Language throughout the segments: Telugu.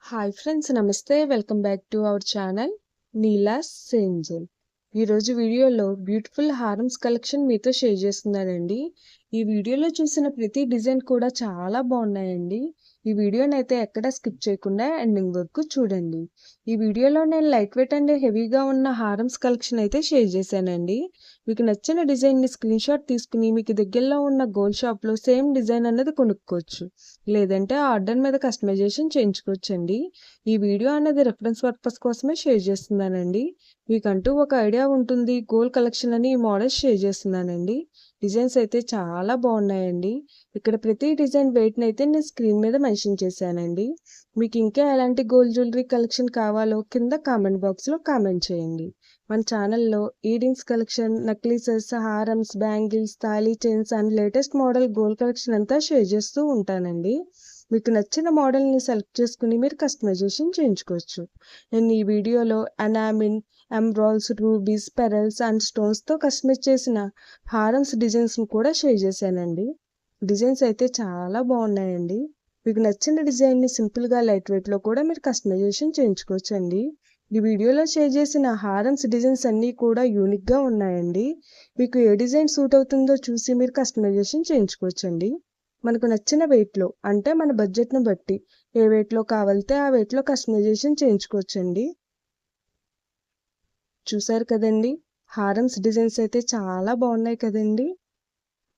హాయ్ ఫ్రెండ్స్, నమస్తే. Welcome back to our channel Neela's సెంజల్. ఈరోజు వీడియోలో బ్యూటిఫుల్ హారమ్స్ కలెక్షన్ మీతో షేర్ చేస్తున్నానండి. ఈ వీడియోలో చూసిన ప్రతి డిజైన్ కూడా చాలా బాగున్నాయండి. ఈ వీడియోని అయితే ఎక్కడ స్కిప్ చేయకుండా ఎండింగ్ వరకు చూడండి. ఈ వీడియోలో నేను లైట్ వెయిట్ అండ్ హెవీగా ఉన్న హారమ్స్ కలెక్షన్ అయితే షేర్ చేశానండి. మీకు నచ్చిన డిజైన్ని స్క్రీన్ షాట్ తీసుకుని మీకు దగ్గరలో ఉన్న గోల్డ్ షాప్లో సేమ్ డిజైన్ అన్నది కొనుక్కోవచ్చు, లేదంటే ఆర్డర్ మీద కస్టమైజేషన్ చేయించుకోవచ్చండి. ఈ వీడియో అనేది రెఫరెన్స్ పర్పస్ కోసమే షేర్ చేస్తున్నానండి. మీకంటూ ఒక ఐడియా ఉంటుంది గోల్డ్ కలెక్షన్ అని ఈ మోడల్స్ షేర్ చేస్తున్నానండి. డిజైన్స్ అయితే చాలా బాగున్నాయండి. ఇక్కడ ప్రతి డిజైన్ వెయిట్ని అయితే నేను స్క్రీన్ మీద మెన్షన్ చేశానండి. మీకు ఇంకా ఎలాంటి గోల్డ్ జ్యువెలరీ కలెక్షన్ కావాలో కింద కామెంట్ బాక్స్లో కామెంట్ చేయండి. మన ఛానల్లో ఇయరింగ్స్ కలెక్షన్, నక్లీసెస్, హారమ్స్, బ్యాంగిల్స్, తాళీ chains and latest model gold collection అంతా షేర్ చేస్తూ ఉంటానండి. మీకు నచ్చిన మోడల్ని సెలెక్ట్ చేసుకుని మీరు కస్టమైజేషన్ చేయించుకోవచ్చు. నేను ఈ వీడియోలో enamel, emeralds, rubies, pearls and స్టోన్స్తో కస్టమైజ్ చేసిన హారమ్స్ డిజైన్స్ కూడా షేర్ చేశానండి. డిజైన్స్ అయితే చాలా బాగున్నాయండి. మీకు నచ్చిన డిజైన్ని సింపుల్గా లైట్ వెయిట్లో కూడా మీరు కస్టమైజేషన్ చేయించుకోవచ్చండి. ఈ వీడియోలో షేర్ చేసిన హారమ్స్ డిజైన్స్ అన్నీ కూడా యూనిక్గా ఉన్నాయండి. మీకు ఏ డిజైన్ సూట్ అవుతుందో చూసి మీరు కస్టమైజేషన్ చేయించుకోవచ్చండి. మనకు నచ్చిన వెయిట్లో, అంటే మన బడ్జెట్ను బట్టి ఏ వెయిట్లో కావాలితే ఆ వెయిట్లో కస్టమైజేషన్ చేయించుకోవచ్చండి. చూసారు కదండి, హారమ్స్ డిజైన్స్ అయితే చాలా బాగున్నాయి కదండి.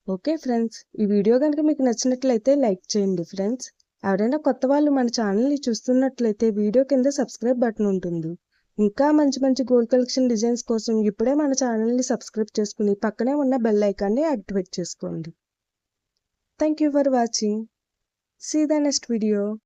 ఓకే ఫ్రెండ్స్, ఈ వీడియో కనుక మీకు నచ్చినట్లయితే లైక్ చేయండి ఫ్రెండ్స్. ఎవరైనా కొత్త వాళ్ళు మన ఛానల్ని చూస్తున్నట్లయితే వీడియో కింద సబ్స్క్రైబ్ బటన్ ఉంటుంది. ఇంకా మంచి మంచి గోల్డ్ కలెక్షన్ డిజైన్స్ కోసం ఇప్పుడే మన ఛానల్ని సబ్స్క్రైబ్ చేసుకుని పక్కనే ఉన్న బెల్ ఐకాన్ని యాక్టివేట్ చేసుకోండి. Thank you for watching. See the next video.